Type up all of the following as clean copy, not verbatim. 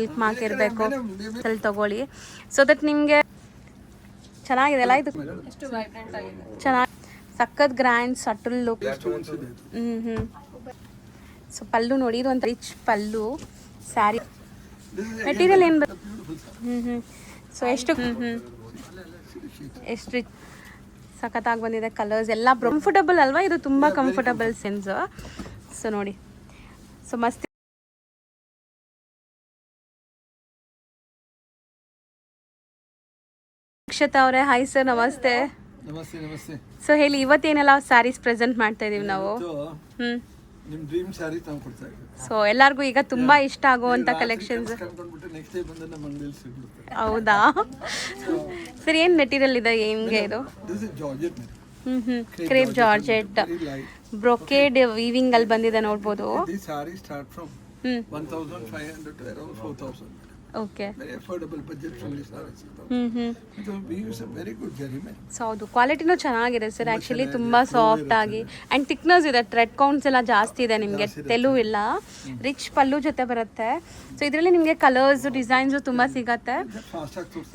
Silk mark ಇರಬೇಕು ಅಲ್ಲಿ ತಗೊಳ್ಳಿ. ಸೊ ದಟ್ ನಿಮಗೆ ಚೆನ್ನಾಗಿದೆ ಅಲ್ಲ ಇದು, ಚೆನ್ನಾಗಿ ಸಖತ್ grand subtle look. So pallu ನೋಡಿ, ಇದು ಒಂದು ರಿಚ್ ಪಲ್ಲು ಸ್ಯಾರಿ. ಮೆಟೀರಿಯಲ್ ಏನು ಸೊ ಎಷ್ಟು ಎಷ್ಟು ರಿಚ್ ಸಖತ್ತಾಗಿ ಬಂದಿದೆ. ಕಲರ್ಸ್ ಎಲ್ಲ ಕಂಫರ್ಟಬಲ್ ಅಲ್ವಾ, ಇದು ತುಂಬ ಕಂಫರ್ಟಬಲ್ ಸೆನ್ಸ್. ಸೊ ನೋಡಿ, ಸೊ ಮಸ್ತ್. ಅಕ್ಷತಾ ಅವರೇ, ಹಾಯ್ ಸರ್, ನಮಸ್ತೆ. ನಮಸ್ತೆ. ನಮಸ್ತೆ. ಸೊ ಹೇಳಿ, ಇವತ್ತೇನೆಲ್ಲ ಸ್ಯಾರೀಸ್ ಪ್ರೆಸೆಂಟ್ ಮಾಡ್ತಾ ಇದೀವಿ ನಾವು. ನಿಮ್ಮ ಡ್ರೀಮ್ ಸ್ಯಾರಿ ತಂದು ಕೊಡ್ತಾ ಇದ್ದೀವಿ. ಸೊ ಎಲ್ಲರಿಗೂ ಈಗ ತುಂಬಾ ಇಷ್ಟ ಆಗುವಂತ ಕಲೆಕ್ಷನ್ಸ್. ನೆಕ್ಸ್ಟ್ ಡೇ ಬಂದ್ರೆ ನಮ್ಮ ಅಂಗಡಿಯಲ್ಲಿ ಸಿಗುತ್ತೆ. ಹೌದಾ ಸರ್, ಏನು ಮೆಟೀರಿಯಲ್ ಇದೆ, ಹೆಂಗೆ ಇದು? This is georgette. Crepe georgette brocade weaving ಅಲ್ಲಿ ಬಂದಿದೆ ನೋಡ್ಬೋದು. This saree start from 1500 to around 4000. Okay, very affordable budget friendly sarees. ಇದು we use a very good zari ma'am. So ಹೌದು, ಕ್ವಾಲಿಟಿನೂ ಚೆನ್ನಾಗಿದೆ ಸರ್. ಆ್ಯಕ್ಚುಲಿ ತುಂಬ ಸಾಫ್ಟ್ ಆಗಿ ಆ್ಯಂಡ್ ಥಿಕ್ನೆಸ್ ಇದೆ. ಥ್ರೆಡ್ ಕೌಂಟ್ಸ್ ಎಲ್ಲ ಜಾಸ್ತಿ ಇದೆ ನಿಮಗೆ, ತೆಲು ಇಲ್ಲ. ರಿಚ್ ಪಲ್ಲು ಜೊತೆ ಬರುತ್ತೆ. ಸೊ ಇದರಲ್ಲಿ ನಿಮಗೆ ಕಲರ್ಸ್ ಡಿಸೈನ್ಸು ತುಂಬ ಸಿಗತ್ತೆ.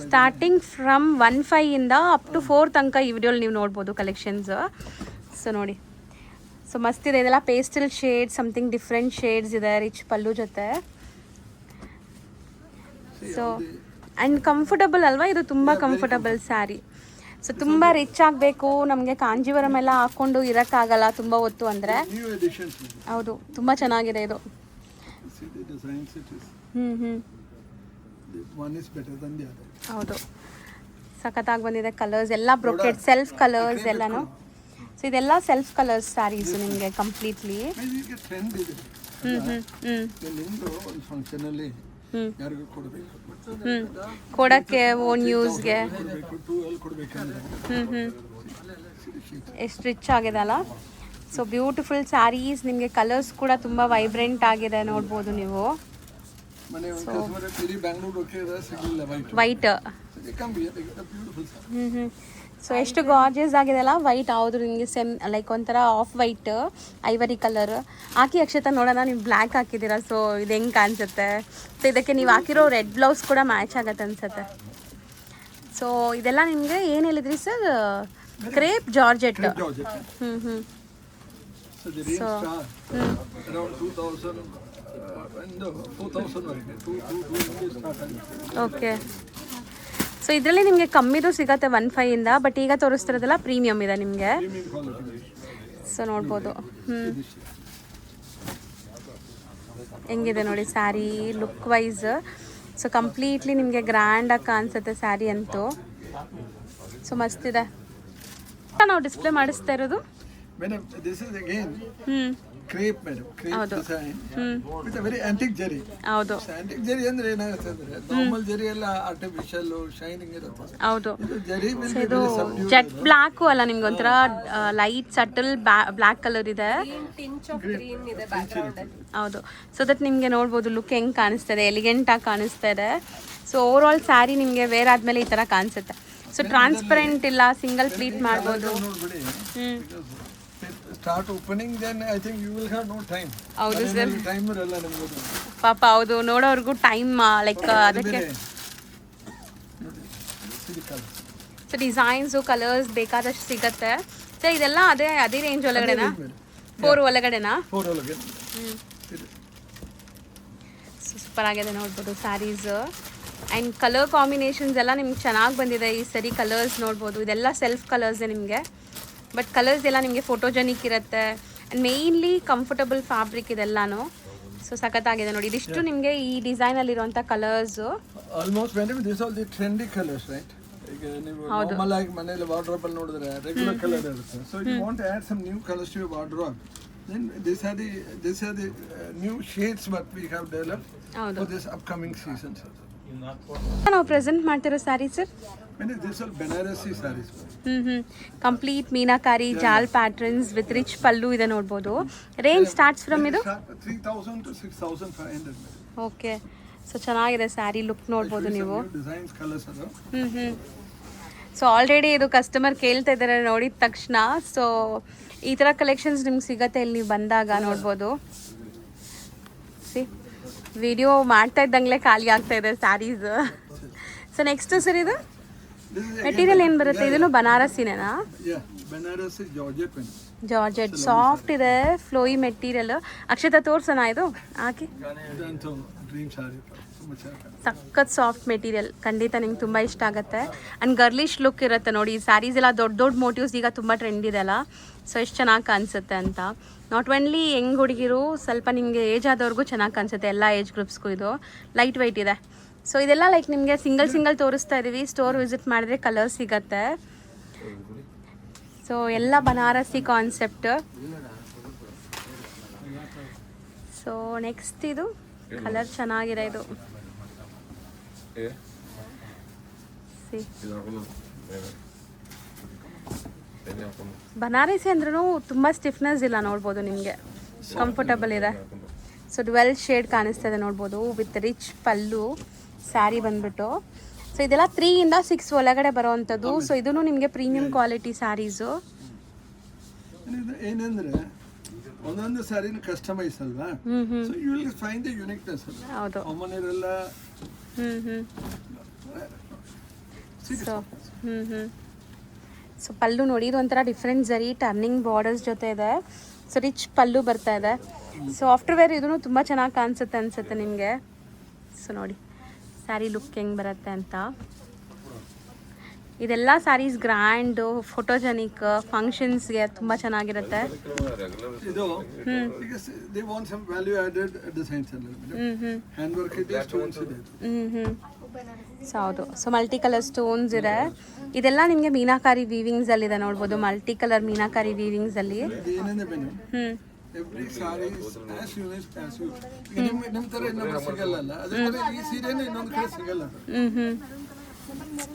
ಸ್ಟಾರ್ಟಿಂಗ್ ಫ್ರಮ್ 1.5 ಇಂದ ಅಪ್ ಟು 4 ತನಕ ಈ ವಿಡಿಯೋಲಿ ನೀವು ನೋಡ್ಬೋದು ಕಲೆಕ್ಷನ್ಸ್. ಸೊ ನೋಡಿ, ಸೊ ಮಸ್ತಿದೆ. ಇದೆಲ್ಲ pastel shade, something different shades ಇದೆ ರಿಚ್ ಪಲ್ಲು ಜೊತೆ. ಸೊ ಆ್ಯಂಡ್ ಕಂಫರ್ಟಬಲ್ ಅಲ್ವಾ, ಇದು ತುಂಬ ಕಂಫರ್ಟಬಲ್ ಸ್ಯಾರಿ. ಸೊ ತುಂಬ ರಿಚ್ ಆಗಬೇಕು, ನಮಗೆ ಕಾಂಜೀವರಂ ಎಲ್ಲ ಹಾಕ್ಕೊಂಡು ಇರೋಕ್ಕಾಗಲ್ಲ ತುಂಬ ಹೊತ್ತು ಅಂದರೆ. ಹೌದು, ತುಂಬ ಚೆನ್ನಾಗಿದೆ ಇದು. ಹೌದು, ಸಖತ್ತಾಗಿ ಬಂದಿದೆ. ಕಲರ್ಸ್ ಎಲ್ಲ ಬ್ರೊಕೆಟ್ ಸೆಲ್ಫ್ ಕಲರ್ಸ್ ಎಲ್ಲನೂ. ಸೊ ಇದೆಲ್ಲ ಸೆಲ್ಫ್ ಕಲರ್ಸ್ ಸ್ಯಾರೀಸು ನಿಮಗೆ ಕಂಪ್ಲೀಟ್ಲಿ. ಕೊಡಕ್ಕೆ ಓನ್ ಯೂಸ್ಗೆ ಎಷ್ಟು ರಿಚ್ ಆಗಿದೆ ಅಲ್ಲ. So beautiful saris. ನಿಮಗೆ ಕಲರ್ಸ್ ಕೂಡ ತುಂಬ ವೈಬ್ರೆಂಟ್ ಆಗಿದೆ, ನೋಡ್ಬೋದು ನೀವು. ವೈಟ್ ಸೊ ಎಷ್ಟು ಗಾರ್ಜಿಯಸ್ ಆಗಿದೆ ಅಲ್ಲ. ವೈಟ್ ಯಾವುದು ನಿಮಗೆ ಲೈಕ್ ಒಂಥರ ಆಫ್ ವೈಟ್ ಐವರಿ ಕಲರ್ ಹಾಕಿ. ಅಕ್ಷತಾ ನೋಡೋಣ, ನೀವು ಬ್ಲ್ಯಾಕ್ ಹಾಕಿದ್ದೀರಾ. ಸೊ ಇದು ಹೆಂಗೆ ಕಾಣಿಸುತ್ತೆ? ಸೊ ಇದಕ್ಕೆ ನೀವು ಹಾಕಿರೋ ರೆಡ್ ಬ್ಲೌಸ್ ಕೂಡ ಮ್ಯಾಚ್ ಆಗತ್ತೆ ಅನ್ಸುತ್ತೆ. ಸೊ ಇದೆಲ್ಲ ನಿಮಗೆ ಏನು ಹೇಳಿದ್ರಿ sir? Crepe georgette. So okay. So ಇದರಲ್ಲಿ ನಿಮಗೆ ಕಮ್ಮಿದು ಸಿಗತ್ತೆ 1.5 ಇಂದ. ಬಟ್ ಈಗ ತೋರಿಸ್ತಿರೋದೆಲ್ಲ ಪ್ರೀಮಿಯಮ್ ಇದೆ ನಿಮಗೆ. ಸೊ ನೋಡ್ಬೋದು. ಹೆಂಗಿದೆ ನೋಡಿ sari look wise. So completely ನಿಮಗೆ ಗ್ರ್ಯಾಂಡಾಗಿ ಕಾಣಿಸುತ್ತೆ ಸ್ಯಾರಿ ಅಂತೂ. ಸೊ ಮಸ್ತಿದೆ. ನಾವು ಡಿಸ್ಪ್ಲೇ ಮಾಡಿಸ್ತಾ ಇರೋದು crepe madam, crepe design with very antique zari. ಹೌದು, ಆಂಟಿಕ್ ಜರಿ ಅಂದ್ರೆ ಏನಾಗುತ್ತೆ ಅಂದ್ರೆ ನಾರ್ಮಲ್ ಜರಿ ಎಲ್ಲ ಆರ್ಟಿಫಿಷಿಯಲ್ ಶೈನಿಂಗ್ ಇರುತ್ತೆ. ಹೌದು, ಜರಿ ಇದು ಜೆಟ್ ಬ್ಲ್ಯಾಕು ಅಲ್ಲ, ನಿಮ್ಗೆ ಒಂಥರ ಲೈಟ್ ಸಟಲ್ ಬ್ಲ್ಯಾಕ್ ಕಲರ್ ಇದೆ. ಹೌದು, ಸೊ ದಟ್ ನಿಮಗೆ ನೋಡ್ಬೋದು ಲುಕ್ ಹೆಂಗೆ ಕಾಣಿಸ್ತದೆ, ಎಲಿಗೆಂಟ್ ಆಗಿ ಕಾಣಿಸ್ತಾ ಇದೆ. ಸೊ ಓವರ್ ಆಲ್ ಸ್ಯಾರಿ ನಿಮಗೆ ವೇರ್ ಆದ್ಮೇಲೆ ಈ ತರ ಕಾಣಿಸುತ್ತೆ. ಸೊ ಟ್ರಾನ್ಸ್ಪರೆಂಟ್ ಇಲ್ಲ, ಸಿಂಗಲ್ ಪ್ಲೀಟ್ ಮಾಡ್ಬೋದು. Start opening then I think you will have no time. ಹೌದು ಸರ್, ಟೈಮ್ ಇರಲ್ಲ ನಿಮಗೆ ಪಾಪ. ಹೌದು, ನೋಡೋರ್ಗೂ ಟೈಮ್ ಲೈಕ್ ಅದಕ್ಕೆ. ಸೊ ಡಿಸೈನ್ಸು ಕಲರ್ಸ್ ಬೇಕಾದಷ್ಟು ಸಿಗತ್ತೆ. ಸೊ ಇದೆಲ್ಲ ಅದೇ ರೇಂಜ್ ಒಳಗಡೆನಾ? 4 ಒಳಗಡೆನಾ? 4 ಒಳಗೆ. ಸೂಪರ್ ಆಗಿದೆ ನೋಡ್ಬೋದು ಸ್ಯಾರೀಸ್. ಆ್ಯಂಡ್ ಕಲರ್ ಕಾಂಬಿನೇಷನ್ಸ್ ಎಲ್ಲ ನಿಮ್ಗೆ ಚೆನ್ನಾಗಿ ಬಂದಿದೆ ಈ ಸರಿ. ಕಲರ್ಸ್ ನೋಡ್ಬೋದು, ಇದೆಲ್ಲ ಸೆಲ್ಫ್ ಕಲರ್ಸೇ ನಿಮಗೆ. ಬಟ್ ಕಲರ್ಸ್ ಎಲ್ಲ ನಿಮಗೆ ಫೋಟೋಜೆನಿಕ್ ಇರುತ್ತೆ. ಆ್ಯಂಡ್ ಮೇಯ್ನ್ಲಿ ಕಂಫರ್ಟಬಲ್ ಫ್ಯಾಬ್ರಿಕ್ ಇದೆಲ್ಲಾನು. ಸೊ ಸಖತ್ತಾಗಿದೆ ನೋಡಿ. ಇದಿಷ್ಟು ನಿಮಗೆ ಈ ಡಿಸೈನಲ್ಲಿರುವಂಥ colours. Almost this all the trendy colours right. ಈಗ ನೀವು ನಾರ್ಮಲ್ ಆಗಿ ಮನೆಯಲ್ಲಿ ವಾರ್ಡ್ರೋಬ್ ಅಲ್ಲಿ ನೋಡಿದ್ರೆ ರೆಗ್ಯುಲರ್ ಕಲರ್ ಇರುತ್ತೆ. So you want to add some new colours to your wardrobe, then these are the new shades what we have developed for this upcoming season. ನಾವು present ಮಾಡ್ತಿರೋ sari sir Banarasi sarees. Complete meenakari ಜಾಲ್ patterns with rich ಪಲ್ಲು ಇದೆ ನೋಡ್ಬೋದು. Range starts from ಇದು 3000 to 6500. Okay. So ಚೆನ್ನಾಗಿದೆ sari look ನೋಡ್ಬೋದು ನೀವು. Designs colours ಅದು. ಸೊ ಆಲ್ರೆಡಿ ಇದು ಕಸ್ಟಮರ್ ಕೇಳ್ತಾ ಇದ್ದಾರೆ ನೋಡಿದ ತಕ್ಷಣ. ಸೊ ಈ ಥರ ಕಲೆಕ್ಷನ್ಸ್ ನಿಮ್ಗೆ ಸಿಗತ್ತೆ ಇಲ್ಲಿ ನೀವು ಬಂದಾಗ ನೋಡ್ಬೋದು. ಸಿ ವಿಡಿಯೋ ಮಾಡ್ತಾ ಇದ್ದಂಗ್ಲೇ ಖಾಲಿ ಆಗ್ತಾ ಇದೆ ಸ್ಯಾರೀಸ್. ಸೊ ನೆಕ್ಸ್ಟ್ ಸರ್ ಇದು This is ಮೆಟೀರಿಯಲ್ ಏನು ಬರುತ್ತೆ? ಇದನ್ನು ಬನಾರಸಿನೇನಾ? Banarasi Georgette madam. Georgette soft ಇದೆ, ಫ್ಲೋಯಿ ಮೆಟೀರಿಯಲ್. ಅಕ್ಷತಾ ತೋರ್ಸೋಣ ಇದು ಹಾಕಿ. ಇದಂತೂ ಡ್ರೀಮ್ ಸಾರಿ ತುಂಬ ಚೆನ್ನಾಗಿ. ಸಖತ್ ಸಾಫ್ಟ್ ಮೆಟೀರಿಯಲ್, ಖಂಡಿತ ನಿಮ್ಗೆ ತುಂಬ ಇಷ್ಟ ಆಗುತ್ತೆ. ಆ್ಯಂಡ್ ಗರ್ಲಿಶ್ ಲುಕ್ ಇರುತ್ತೆ ನೋಡಿ. ಈ ಸ್ಯಾರೀಸ್ ಎಲ್ಲ ದೊಡ್ಡ ದೊಡ್ಡ ಮೋಟಿವ್ಸ್ ಈಗ ತುಂಬ ಟ್ರೆಂಡ್ ಇದೆಲ್ಲ, ಸೊ ಎಷ್ಟು ಚೆನ್ನಾಗಿ ಕಾಣಿಸುತ್ತೆ ಅಂತ. ನಾಟ್ ಓನ್ಲಿ ಯಂಗ್ ಹುಡುಗಿರು, ಸ್ವಲ್ಪ ನಿಮಗೆ ಏಜ್ ಆದವ್ರಿಗೂ ಚೆನ್ನಾಗಿ ಕಾಣಿಸುತ್ತೆ. ಎಲ್ಲ ಏಜ್ ಗ್ರೂಪ್ಸ್ಗೂ ಇದು ಲೈಟ್ ವೆಯ್ಟ್ ಇದೆ. ಸೊ ಇದೆಲ್ಲ ಲೈಕ್ ನಿಮಗೆ ಸಿಂಗಲ್ ತೋರಿಸ್ತಾ ಇದ್ದೀವಿ. ಸ್ಟೋರ್ ವಿಸಿಟ್ ಮಾಡಿದ್ರೆ ಕಲರ್ ಸಿಗತ್ತೆ. ಸೊ ಎಲ್ಲ ಬನಾರಸಿ ಕಾನ್ಸೆಪ್ಟ್. ಸೊ ನೆಕ್ಸ್ಟ್ ಇದು ಕಲರ್ ಚೆನ್ನಾಗಿದೆ ಇದು. ಬನಾರಸಿ ಅಂದ್ರೂ ತುಂಬ ಸ್ಟಿಫ್ನೆಸ್ ಇಲ್ಲ, ನೋಡ್ಬೋದು ನಿಮಗೆ ಕಂಫರ್ಟಬಲ್ ಇದೆ. ಸೊ 12 ಶೇಡ್ ಕಾಣಿಸ್ತಾ ಇದೆ ನೋಡ್ಬೋದು, ವಿತ್ ರಿಚ್ ಪಲ್ಲು ಸ್ಯಾರಿ ಬಂದ್ಬಿಟ್ಟು. ಸೊ ಇದೆಲ್ಲ 3 ಇಂದ 6 ಒಳಗಡೆ ಬರೋವಂಥದ್ದು. ಸೊ ಇದೂ ನಿಮಗೆ ಪ್ರೀಮಿಯಂ ಕ್ವಾಲಿಟಿ ಸ್ಯಾರೀಸು. ಏನಂದ್ರೆ ಒಂದೊಂದು ಸ್ಯಾರಿನ ಕಸ್ಟಮೈಸ್ ಅಲ್ವಾ, so you will find the uniqueness. ಹೌದು. ಕಾಮನ್ ಇರಲ್ಲ. ಸೊ ಪಲ್ಲು ನೋಡಿ, ಇದು ಒಂಥರ ಡಿಫ್ರೆಂಟ್ ಜರಿ ಟರ್ನಿಂಗ್ ಬಾರ್ಡರ್ಸ್ ಜೊತೆ ಇದೆ. ಸೊ ರಿಚ್ ಪಲ್ಲು ಬರ್ತಾ ಇದೆ. ಸೊ ಆಫ್ಟರ್ ವೇರ್ ಇದೂ ತುಂಬ ಚೆನ್ನಾಗಿ ಕಾಣಿಸುತ್ತೆ ಅನ್ಸುತ್ತೆ ನಿಮಗೆ. ಸೊ ನೋಡಿ ಸ್ಯಾರಿ ಲುಕ್ ಹೆಂಗೆ ಬರುತ್ತೆ ಅಂತ. ಇದೆಲ್ಲ ಸ್ಯಾರೀಸ್ ಗ್ರ್ಯಾಂಡು, ಫೋಟೋಜೆನಿಕ್, ಫಂಕ್ಷನ್ಸ್ಗೆ ತುಂಬ ಚೆನ್ನಾಗಿರುತ್ತೆ. ಇದು ಈಗ they want some value added designs ಅಲ್ಲ, ಹ್ಯಾಂಡ್ ವರ್ಕ್ ಇದೆ, ಸ್ಟೋನ್ಸ್ ಇದೆ. ಸೊ ಹೌದು. ಸೊ ಮಲ್ಟಿ ಕಲರ್ ಸ್ಟೋನ್ಸ್ ಇದೆ. ಇದೆಲ್ಲ ನಿಮಗೆ ಮೀನಾಕಾರಿ ವೀವಿಂಗ್ಸ್ ಅಲ್ಲಿ ಇದೆ ನೋಡ್ಬೋದು, ಮಲ್ಟಿ ಕಲರ್ ಮೀನಾಕಾರಿ ವೀವಿಂಗ್ಸ್ ಅಲ್ಲಿ. ಏನೇನೆ ಬೇನೆ every sari as unique as you. ನಿಮ್ಮ ಥರ ಇನ್ನೊಂದು ಸಿಗಲ್ಲ, ಅದೇ ಥರ ಈ ಸೀರೆನೂ ಇನ್ನೊಂದು ಕಡೆ ಸಿಗಲ್ಲ.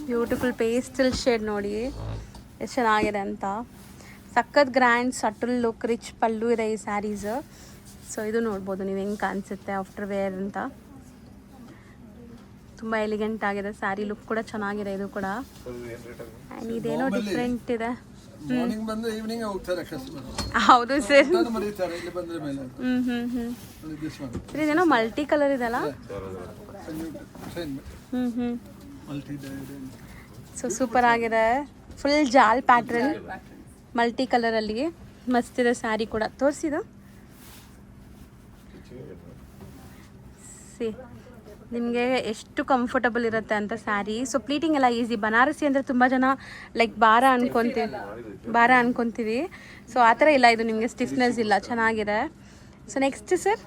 ಬ್ಯೂಟಿಫುಲ್ ಪೇಸ್ಟಲ್ ಶೇಡ್ ನೋಡಿ ಎಷ್ಟು ಚೆನ್ನಾಗಿದೆ ಅಂತ. ಸಖತ್ ಗ್ರ್ಯಾಂಡ್ ಸಟಲ್ ಲುಕ್, ರಿಚ್ ಪಲ್ಲು ಇದೆ ಈ ಸ್ಯಾರೀಸ್. ಸೊ ಇದು ನೋಡ್ಬೋದು ನೀವು ಹೆಂಗೆ ಕಾಣಿಸುತ್ತೆ ಆಫ್ಟರ್ ವೇರ್ ಅಂತ. ತುಂಬ ಎಲಿಗೆಂಟ್ ಆಗಿದೆ, ಸ್ಯಾರಿ ಲುಕ್ ಕೂಡ ಚೆನ್ನಾಗಿದೆ ಇದು ಕೂಡ. ಆ್ಯಂಡ್ ಇದೇನೋ ಡಿಫ್ರೆಂಟ್ ಇದೆ. ಮಾರ್ನಿಂಗ್ ಬಂದ್ರೆ ಈವ್ನಿಂಗ್ ಹೋಗ್ತಾರೆ ಕಸ್ಟಮರ್. ಹೌದು ಸರ್. ನಾನು ಮರೀತಾರೆ ಇಲ್ಲಿ ಬಂದ್ರೆ ಮೇಲೆ. ಸರ್ ಇದೇನೋ ಮಲ್ಟಿ ಕಲರ್ ಇದೆಲ್ಲ. ಮಲ್ಟಿ. ಸೊ ಸೂಪರ್ ಆಗಿದೆ, ಫುಲ್ ಜಾಲ್ ಪ್ಯಾಟ್ರನ್ ಮಲ್ಟಿ ಕಲರಲ್ಲಿ ಮಸ್ತ್ ಇದೆ ಸ್ಯಾರಿ ಕೂಡ. ತೋರಿಸಿದ ಸಿ ನಿಮಗೆ ಎಷ್ಟು ಕಂಫರ್ಟಬಲ್ ಇರುತ್ತೆ ಅಂತ ಸ್ಯಾರಿ. ಸೊ ಪ್ಲೀಟಿಂಗ್ ಎಲ್ಲ ಈಸಿ. ಬನಾರಸಿ ಅಂದರೆ ತುಂಬ ಜನ ಲೈಕ್ ಭಾರ ಅನ್ಕೊತೀವಿ. ಸೊ ಆ ಥರ ಇಲ್ಲ, ಇದು ನಿಮಗೆ ಸ್ಟಿಫ್ನೆಸ್ ಇಲ್ಲ, ಚೆನ್ನಾಗಿದೆ. ಸೊ ನೆಕ್ಸ್ಟ್ ಸರ್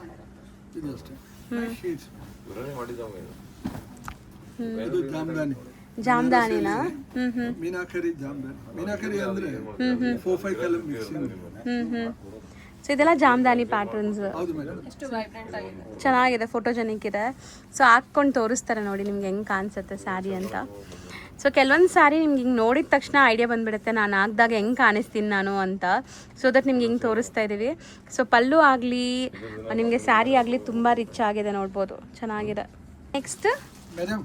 ಜಾಮ್ದಾನಿನಾ? ಮೀನಾಕರಿ ಜಾಮ್ದಾನಿ. ಮೀನಾಕರಿ ಅಂದ್ರೆ 4-5 ಕಲರ್ ಮಿಕ್ಸಿಂಗ್. ಸೊ ಇದೆಲ್ಲ ಜಾಮ್ದಾನಿ ಪ್ಯಾಟರ್ನ್ಸ್. ಹೌದು ಮೇಡಮ್. ಚೆನ್ನಾಗಿದೆ, ಫೋಟೋಜೆನಿಕ್ ಇದೆ. ಸೊ ಹಾಕ್ಕೊಂಡು ತೋರಿಸ್ತಾರೆ ನೋಡಿ ನಿಮ್ಗೆ ಹೆಂಗೆ ಕಾಣಿಸುತ್ತೆ ಸ್ಯಾರಿ ಅಂತ. ಸೊ ಕೆಲವೊಂದು ಸ್ಯಾರಿ ನಿಮ್ಗೆ ಹಿಂಗೆ ನೋಡಿದ ತಕ್ಷಣ ಐಡಿಯಾ ಬಂದುಬಿಡುತ್ತೆ ನಾನು ಹಾಕಿದಾಗ ಹೆಂಗೆ ಕಾಣಿಸ್ತೀನಿ ನಾನು ಅಂತ. ಸೊ ದಟ್ ನಿಮ್ಗೆ ಹಿಂಗೆ ತೋರಿಸ್ತಾ ಇದ್ದೀವಿ. ಸೊ ಪಲ್ಲು ಆಗಲಿ ನಿಮಗೆ ಸ್ಯಾರಿ ಆಗಲಿ ತುಂಬ ರಿಚ್ ಆಗಿದೆ, ನೋಡ್ಬೋದು, ಚೆನ್ನಾಗಿದೆ. ನೆಕ್ಸ್ಟ್ ಮೇಡಮ್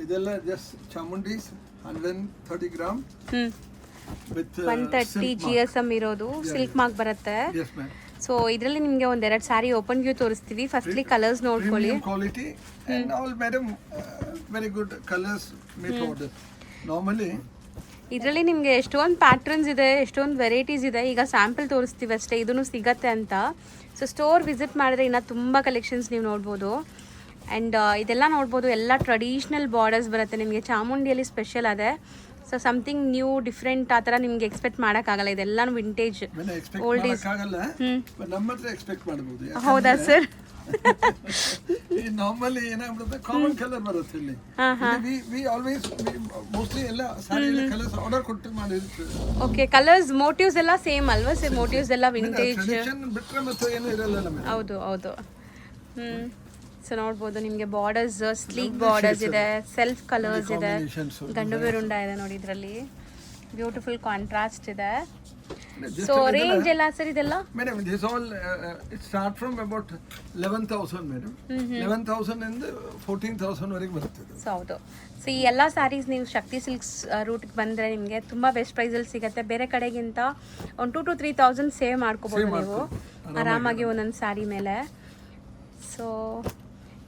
ಇದೆಲ್ಲ ಜಸ್ಟ್ ಚಾಮುಂಡೀಸ್ 130 ಗ್ರಾಮ್ ವಿತ್ 130 GSM ಇರೋದು, ಸಿಲ್ಕ್ ಮಾರ್ಕ್ ಬರುತ್ತೆ. Yes ma'am. ಸೊ ಇದರಲ್ಲಿ ನಿಮಗೆ ಒಂದೆರಡು ಸ್ಯಾರಿ ಓಪನ್ ವ್ಯೂ ತೋರಿಸ್ತೀವಿ. ಫಸ್ಟ್ಲಿ ಕಲರ್ಸ್ ನೋಡ್ಕೊಳ್ಳಿ. Quality and all madam, very good colours make order. Normally ಇದರಲ್ಲಿ ನಿಮಗೆ ಎಷ್ಟೊಂದು ಪ್ಯಾಟ್ರನ್ಸ್ ಇದೆ, ಎಷ್ಟೊಂದು ವೆರೈಟೀಸ್ ಇದೆ. ಈಗ ಸ್ಯಾಂಪಲ್ ತೋರಿಸ್ತೀವಿ ಅಷ್ಟೇ, ಇದೂ ಸಿಗತ್ತೆ ಅಂತ. ಸೊ ಸ್ಟೋರ್ ವಿಸಿಟ್ ಮಾಡಿದ್ರೆ ಇನ್ನೂ ತುಂಬ ಕಲೆಕ್ಷನ್ಸ್ ನೀವು ನೋಡ್ಬೋದು. ಆ್ಯಂಡ್ ಇದೆಲ್ಲ ನೋಡ್ಬೋದು, ಎಲ್ಲ ಟ್ರೆಡಿಷ್ನಲ್ ಬಾರ್ಡರ್ಸ್ ಬರುತ್ತೆ ನಿಮಗೆ. ಚಾಮುಂಡಿಯಲ್ಲಿ ಸ್ಪೆಷಲ್ ಅದೇ. ಸೊ ಸಮಥಿಂಗ್ ನ್ಯೂ ಡಿಫ್ರೆಂಟ್ ಆ ಥರ ನಿಮ್ಗೆ ಎಕ್ಸ್ಪೆಕ್ಟ್ ಮಾಡೋಕ್ಕಾಗಲ್ಲ. ಇದೆಲ್ಲನೂ ವಿಂಟೇಜ್ ಓಲ್ಡ್ ಈಸ್. ನಮ್ಮ ಹತ್ರ ಎಕ್ಸ್ಪೆಕ್ಟ್ ಮಾಡಬಹುದು. ಹೌದಾ ಸರ್? ನಾರ್ಮಲಿ ಏನಾಗ್ಬಿಡುತ್ತೆ, ಕಾಮನ್ ಕಲರ್ ಬರುತ್ತೆ ಇಲ್ಲಿ. ವಿ ಆಲ್ವೇಸ್ ಮೋಸ್ಟ್ಲಿ ಎಲ್ಲ ಸಾರಿ ಕಲರ್ಸ್ ಆರ್ಡರ್ ಕೊಟ್ಟು ಮಾಡಿರ್ತೀವಿ. ಓಕೆ, ಕಲರ್ಸ್ ಮೋಟಿವ್ಸ್ ಎಲ್ಲ ಸೇಮ್ ಅಲ್ವಾ ಸರ್? ಮೋಟಿವ್ಸ್ ಎಲ್ಲ ವಿಂಟೇಜ್ ಬಿಟ್ಟರೆ ಮತ್ತೆ ಏನು ಇರಲ್ಲ ನಮಗೆ. ಹೌದು ಹೌದು. ಸೊ ನೋಡ್ಬೋದು ನಿಮಗೆ ಬಾರ್ಡರ್ಸ್, ಸ್ಲೀಕ್ ಬಾರ್ಡರ್ಸ್ ಇದೆ, ಸೆಲ್ಫ್ ಕಲರ್ಸ್ ಇದೆ, ಗಂಡು ಬೇರುಂಡ ಇದೆ ನೋಡಿ ಇದರಲ್ಲಿ. ಬ್ಯೂಟಿಫುಲ್ ಕಾಂಟ್ರಾಸ್ಟ್ ಇದೆ. ಸೊ ರೇಂಜ್ ಎಲ್ಲ ಸರ್ ಇದೆಲ್ಲ? Madam this all it start from about 11,000 madam. 11,000 ಇಂದ 14,000 ವರೆಗೆ ಬರ್ತದೆ. ಸೊ ಹೌದು. ಸೊ ಈ ಎಲ್ಲ ಸ್ಯಾರೀಸ್ ನೀವು ಶಕ್ತಿ ಸಿಲ್ಕ್ಸ್ ರೂಟ್ಗೆ ಬಂದರೆ ನಿಮಗೆ ತುಂಬ ಬೆಸ್ಟ್ ಪ್ರೈಸಲ್ಲಿ ಸಿಗುತ್ತೆ. ಬೇರೆ ಕಡೆಗಿಂತ ಒಂದು 2,000 to 3,000 ಸೇವ್ ಮಾಡ್ಕೋಬೋದು ನೀವು ಆರಾಮಾಗಿ ಒಂದೊಂದು ಸ್ಯಾರಿ ಮೇಲೆ. ಸೊ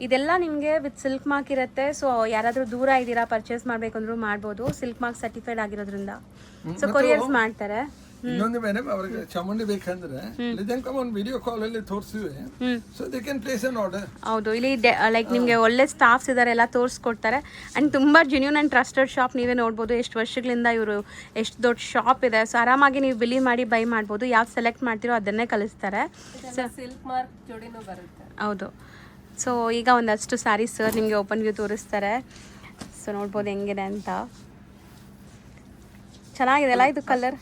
ಇದೆಲ್ಲ ನಿಮಗೆ ವಿತ್ ಸಿಲ್ಕ್ ಮಾರ್ಕ್ ಇರುತ್ತೆ. ಸೊ ಯಾರಾದರೂ ದೂರ ಇದ್ದೀರಾ ಪರ್ಚೇಸ್ ಮಾಡಬೇಕಂದ್ರೂ ಮಾಡ್ಬೋದು, ಸಿಲ್ಕ್ ಮಾರ್ಕ್ ಸರ್ಟಿಫೈಡ್ ಆಗಿರೋದ್ರಿಂದ. ಸೊ ಕೊರಿಯರ್ಸ್ ಮಾಡ್ತಾರೆ. ಇನ್ನೊಂದು ಮೇಡಮ್ ಅವ್ರಿಗೆ ಚಾಮುಂಡಿ ಬೇಕಂದ್ರೆ ಒಂದು ವಿಡಿಯೋ ಕಾಲ್ ಅಲ್ಲಿ ತೋರಿಸಿವೆ, so they can place an order. ಹೌದು, ಇಲ್ಲಿ ಲೈಕ್ ನಿಮಗೆ ಒಳ್ಳೆ ಸ್ಟಾಫ್ಸ್ ಇದ್ದಾರೆ, ಎಲ್ಲ ತೋರಿಸ್ಕೊಡ್ತಾರೆ. ಆ್ಯಂಡ್ ತುಂಬ ಜೆನ್ಯೂನ್ ಆ್ಯಂಡ್ ಟ್ರಸ್ಟೆಡ್ ಶಾಪ್. ನೀವೇ ನೋಡ್ಬೋದು ಎಷ್ಟು ವರ್ಷಗಳಿಂದ ಇವರು ಎಷ್ಟು ದೊಡ್ಡ ಶಾಪ್ ಇದೆ. ಸೊ ಆರಾಮಾಗಿ ನೀವು ಬಿಲಿ ಮಾಡಿ ಬೈ ಮಾಡ್ಬೋದು. ಯಾವ್ದು ಸೆಲೆಕ್ಟ್ ಮಾಡ್ತೀರೋ ಅದನ್ನೇ ಕಳಿಸ್ತಾರೆ. ಸಿಲ್ಕ್ ಮಾರ್ಕ್ ಜೋಡಿನೂ ಬರುತ್ತೆ. ಹೌದು. ಸೊ ಈಗ ಒಂದಷ್ಟು ಸ್ಯಾರೀಸ್ ಸರ್ ನಿಮಗೆ ಓಪನ್ ವ್ಯೂ ತೋರಿಸ್ತಾರೆ. ಸೊ ನೋಡ್ಬೋದು ಹೆಂಗಿದೆ ಅಂತ. ಚೆನ್ನಾಗಿದೆ ಅಲ್ಲ ಇದು ಕಲರ್.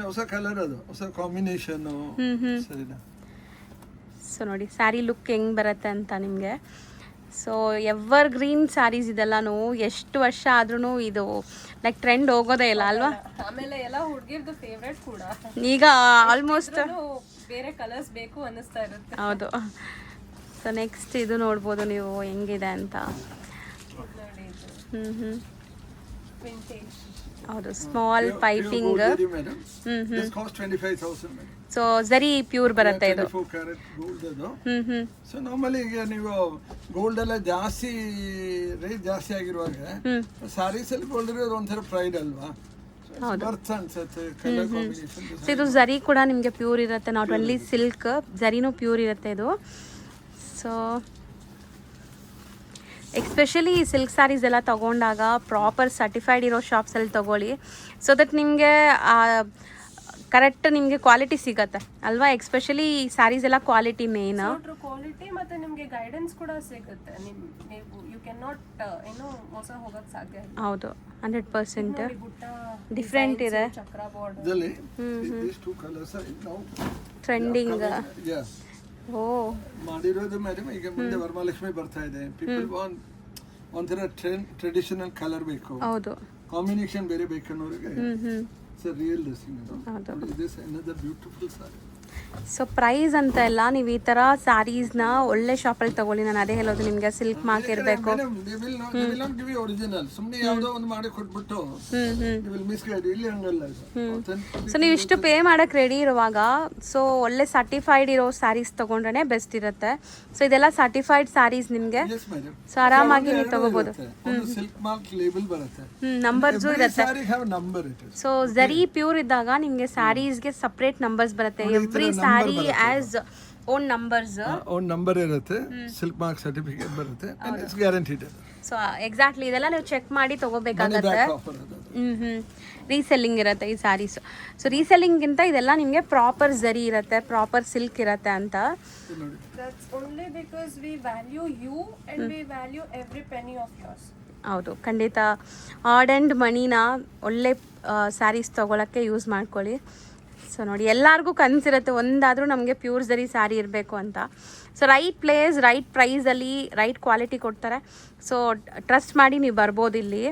ಹೊಸ ಕಲರ್, ಅದು ಹೊಸ ಕಾಂಬಿನೇಷನ್. ಸೊ ನೋಡಿ ಸ್ಯಾರಿ ಲುಕ್ ಹೆಂಗ್ ಬರುತ್ತೆ ಅಂತ ನಿಮಗೆ. ಸೊ ಎವರ್ ಗ್ರೀನ್ ಸ್ಯಾರೀಸ್ ಇದೆಲ್ಲನೂ ಎಷ್ಟು ವರ್ಷ ಆದ್ರೂ ಇದು ಲೈಕ್ ಟ್ರೆಂಡ್ ಹೋಗೋದೇ ಇಲ್ಲ ಅಲ್ವಾ. ಆಮೇಲೆ ಎಲ್ಲ ಹುಡುಗಿರ್ದು ಫೇವ್ರೆಟ್ ಕೂಡ. ಈಗ ಆಲ್ಮೋಸ್ಟ್ ಬೇರೆ ಕಲರ್ಸ್ ಬೇಕು ಅನ್ನಿಸ್ತಾ ಇರುತ್ತೆ. ಹೌದು. ಸೊ ನೆಕ್ಸ್ಟ್ ಇದು ನೋಡ್ಬೋದು ನೀವು ಹೆಂಗಿದೆ ಅಂತ. ಹೌದು, ಸ್ಮಾಲ್ ಪೈಪಿಂಗ್. ಸೊ ಝರಿ ಪ್ಯೂರ್ ಬರುತ್ತೆ ಇದು. ಸೊ ನಾರ್ಮಲಿ ಈಗ ನೀವು ಗೋಲ್ಡ್ ಎಲ್ಲ ಜಾಸ್ತಿ ರೇಟ್ ಜಾಸ್ತಿ ಆಗಿರುವಾಗ ಸಾರೀಸ್ ಅಲ್ಲಿ ಗೋಲ್ಡ್ ಇರೋದು ಒಂಥರ ಪ್ರೈಡ್ ಅಲ್ವಾ. ಸೊ ಇದು ಝರಿ ಕೂಡ ನಿಮಗೆ ಪ್ಯೂರ್ ಇರುತ್ತೆ, ನಾಟ್ ಓನ್ಲಿ ಸಿಲ್ಕ್, ಝರಿನೂ ಪ್ಯೂರ್ ಇರುತ್ತೆ ಇದು. ಸೊ ಎಕ್ಸ್ಪೆಷಲಿ ಸಿಲ್ಕ್ ಸ್ಯಾರೀಸ್ ಎಲ್ಲ ತೊಗೊಂಡಾಗ ಪ್ರಾಪರ್ ಸರ್ಟಿಫೈಡ್ ಇರೋ ಶಾಪ್ಸಲ್ಲಿ ತೊಗೊಳ್ಳಿ. ಸೊ ದಟ್ ನಿಮಗೆ ಕರೆಕ್ಟ್ ನಿಮಗೆ ಕ್ವಾಲಿಟಿ ಸಿಗತ್ತೆ ಅಲ್ವಾ. ಎಕ್ಸ್ಪೆಷಲಿ ಸ್ಯಾರೀಸ್ ಎಲ್ಲ ಕ್ವಾಲಿಟಿ ಮೇನ್. ಕ್ವಾಲಿಟಿ ಮತ್ತೆ ನಿಮಗೆ ಗೈಡೆನ್ಸ್ ಕೂಡ ಸಿಗುತ್ತೆ. ನೀವು ಯು ಕ್ಯಾನ್ ನಾಟ್ ಏನೋ ಮೋಸ ಹೋಗಕ್ಕೆ ಸಾಧ್ಯ ಇಲ್ಲ. ಹೌದು, 100% ಡಿಫ್ರೆಂಟ್ ಇದೆ. ಚಕ್ರ ಬಾರ್ಡರ್ ಟ್ರೆಂಡಿಂಗ್. ಓ ಮಾಡಿರೋದು ಮೇಡಮ್. ಈಗ ಮುಂದೆ ವರಮಹಾಲಕ್ಷ್ಮಿ ಬರ್ತಾ ಇದೆ. ಪೀಪಲ್ ವಾಂಟ್ ಒಂಥರ ಟ್ರೆಡಿಷನಲ್ ಕಲರ್ ಬೇಕು, ಹೌದು, ಕಾಂಬಿನೇಷನ್ ಬೇರೆ ಬೇಕನ್ನೋರಿಗೆ real dressing. This another beautiful saree. So price ಅಂತ ಇಲ್ಲ, ನೀವು ಈ ಥರ ಸ್ಯಾರೀಸ್ನ ಒಳ್ಳೆ ಶಾಪಲ್ಲಿ ತಗೊಳ್ಳಿ. ನಾನು ಅದೇ ಹೇಳೋದು ನಿಮಗೆ, ಸಿಲ್ಕ್ ಮಾರ್ಕ್ ಇರಬೇಕು. ಸುಮ್ಮನೆ ಯಾವುದೋ ಒಂದು ಮಾಡಿ ಕೊಟ್ಬಿಟ್ಟು ಇಲ್ಲಿ ಹಂಗಲ್ಲ. ಸೊ ನೀವು ಇಷ್ಟು ಪೇ ಮಾಡಕ್ಕೆ ರೆಡಿ ಇರುವಾಗ ಸೊ ಒಳ್ಳೆ ಸರ್ಟಿಫೈಡ್ ಇರೋ ಸ್ಯಾರೀಸ್ ತೊಗೊಂಡ್ರೆ ಬೆಸ್ಟ್ ಇರುತ್ತೆ. ಸೊ ಇದೆಲ್ಲ ಸರ್ಟಿಫೈಡ್ ಸ್ಯಾರೀಸ್ ನಿಮಗೆ. ಸೊ ಆರಾಮಾಗಿ ನೀವು ತಗೋಬಹುದು. ನಂಬರ್ಸು ಇರುತ್ತೆ. ಸೊ ಝರಿ ಪ್ಯೂರ್ ಇದ್ದಾಗ ನಿಮಗೆ ಸ್ಯಾರೀಸ್ಗೆ ಸಪ್ರೇಟ್ ನಂಬರ್ಸ್ ಬರುತ್ತೆ. Every sari as own numbers, own number ಇರುತ್ತೆ. ಸಿಲ್ಕ್ ಮಾರ್ಕ್ ಸರ್ಟಿಫಿಕೇಟ್ ಬರುತ್ತೆ. It's guaranteed. ಸೊ ಎಕ್ಸಾಕ್ಟ್ಲಿ ಇದೆಲ್ಲ ನೀವು ಚೆಕ್ ಮಾಡಿ ತಗೋಬೇಕಾಗತ್ತೆ. ರೀಸೆಲ್ಲಿಂಗ್ ಇರುತ್ತೆ ಈ ಸ್ಯಾರೀಸ್. ಸೊ ರೀಸೆಲ್ಲಿಂಗ್ಗಿಂತ ಇದೆಲ್ಲ ನಿಮಗೆ ಪ್ರಾಪರ್ ಝರಿ ಇರುತ್ತೆ, ಪ್ರಾಪರ್ ಸಿಲ್ಕ್ ಇರುತ್ತೆ ಅಂತ. That's only because we value you and we value every penny of yours. ಹೌದು, ಖಂಡಿತ. ಆರ್ಡ್ ಆ್ಯಂಡ್ ಮನಿನ ಒಳ್ಳೆ ಸ್ಯಾರೀಸ್ ತೊಗೊಳಕ್ಕೆ ಯೂಸ್ ಮಾಡ್ಕೊಳ್ಳಿ. ಸೊ ನೋಡಿ, ಎಲ್ಲರಿಗೂ ಕನಸಿರುತ್ತೆ ಒಂದಾದರೂ ನಮಗೆ ಪ್ಯೂರ್ ಝರಿ ಸ್ಯಾರಿ ಇರಬೇಕು ಅಂತ. ಸೊ ರೈಟ್ ಪ್ಲೇಸ್, ರೈಟ್ ಪ್ರೈಸಲ್ಲಿ ರೈಟ್ ಕ್ವಾಲಿಟಿ ಕೊಡ್ತಾರೆ. ಸೊ ಟ್ರಸ್ಟ್ ಮಾಡಿ ನೀವು ಬರ್ಬೋದು ಇಲ್ಲಿ.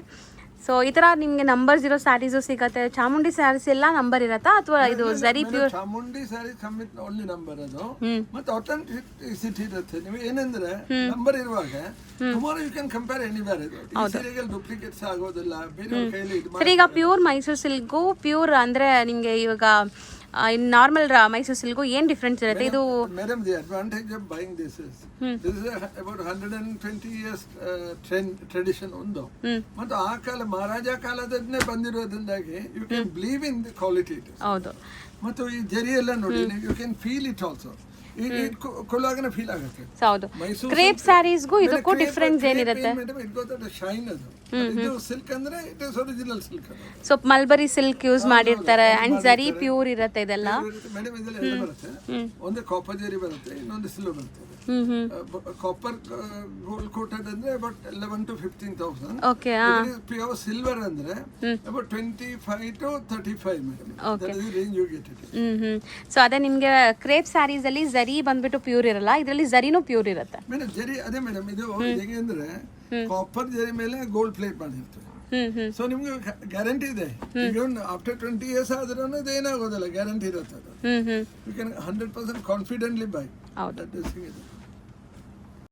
ಸೊ ಈ ಥರ ನಿಮಗೆ ನಂಬರ್ಸ್ ಇರೋ ಸ್ಯಾರೀಸು ಸಿಗುತ್ತೆ. ಚಾಮುಂಡಿ ಸ್ಯಾರೀಸ್ ಎಲ್ಲ ನಂಬರ್ ಇರತ್ತಾ ಅಥವಾ ಇದು zari pure? Chamundi sari commit only number ಅದು. ಮತ್ತೆ ಅಥೆಂಟಿಸಿಟಿ ಇರುತ್ತೆ. ನೀವು ಏನಂದ್ರೆ ನಂಬರ್ ಇರುವಾಗ tomorrow you can compare anywhere. ಈ ಸೀರೆಗೆ ಡೂಪ್ಲಿಕೇಟ್ಸ್ ಆಗೋದಿಲ್ಲ. ಬೇರೆ ಕೈಯಲ್ಲಿ ಸರ್ ಈಗ ಪ್ಯೂರ್ ಮೈಸೂರು ಸಿಲ್ಕ್ಗೂ ಪ್ಯೂರ್ ಅಂದರೆ ನಿಮಗೆ ಇವಾಗ ನಾರ್ಮಲ್ ಮೈಸೂರು ಸಿಲ್ಕ್ಗೂ ಏನು ಡಿಫ್ರೆನ್ಸ್ ಇರುತ್ತೆ? ಇದು madam the advantage of buying this is about 120 years tradition ಒಂದು. ಮತ್ತು ಆ ಕಾಲ ಮಹಾರಾಜ ಕಾಲದನ್ನೇ ಬಂದಿರೋದ್ರಿಂದಾಗಿ you can believe in the quality. ಹೌದು. ಮತ್ತು ಈ ಜರಿ ಎಲ್ಲ ನೋಡಿ you can feel it also. ಕೊಳ್ಳುವಾಗನೇ ಫೀಲ್ ಆಗುತ್ತೆ. ಹೌದು. ಕ್ರೇಪ್ ಸ್ಯಾರೀಸ್ಗೂ ಇದಕ್ಕೂ ಡಿಫ್ರೆನ್ಸ್ ಏನಿರುತ್ತೆ? ಶೈನ್ ಅದು. ಇದು ಸಿಲ್ಕ್ ಅಂದ್ರೆ it is original silk. So mulberry silk use ಮಾಡಿರ್ತಾರೆ ಅಂಡ್ ಝರಿ ಪ್ಯೂರ್ ಇರುತ್ತೆ ಇದೆಲ್ಲ. ಮೇಡಮ್ ಇದೆಲ್ಲ ಎಲ್ಲ ಬರುತ್ತೆ. ಒಂದು ಕಾಪರ್ ಜರಿ ಬರುತ್ತೆ, ಇನ್ನೊಂದು ಸಿಲ್ವರ್ ಬರುತ್ತೆ. ಕಾಪರ್ ಗೋಲ್ಡ್ ಕೋಟೆಡ್ ಅಂದ್ರೆ about 11,000 to 15,000. Okay. Pure silver ಅಂದ್ರೆ about 25 to 35 madam. That is range you get it. So ಅದೇ ನಿಮಗೆ ಕ್ರೇಪ್ ಸ್ಯಾರೀಸ್ ಅಲ್ಲಿ ಝರಿ ಬಂದ್ಬಿಟ್ಟು ಪ್ಯೂರ್ ಇರಲ್ಲ, ಇದರಲ್ಲಿ ಝರಿನೂ ಪ್ಯೂರ್ ಇರುತ್ತೆ. ಮೇಡಮ್ ಜರಿ ಅದೇ ಮೇಡಮ್ ಇದು ಹೇಗೆ ಅಂದ್ರೆ ಕಾಪರ್ ಜರಿ ಮೇಲೆ ಗೋಲ್ಡ್ ಪ್ಲೇಟ್ ಮಾಡಿರ್ತದೆ. ಸೊ ನಿಮ್ಗೆ ಗ್ಯಾರಂಟಿ ಇದೆ. ಈಗ ಆಫ್ಟರ್ 20 years ಆದ್ರೂ ಏನಾಗೋದಿಲ್ಲ, ಗ್ಯಾರಂಟಿ ಇರುತ್ತೆ ಅದು. You can 100% confidently buy. ಹೌದು.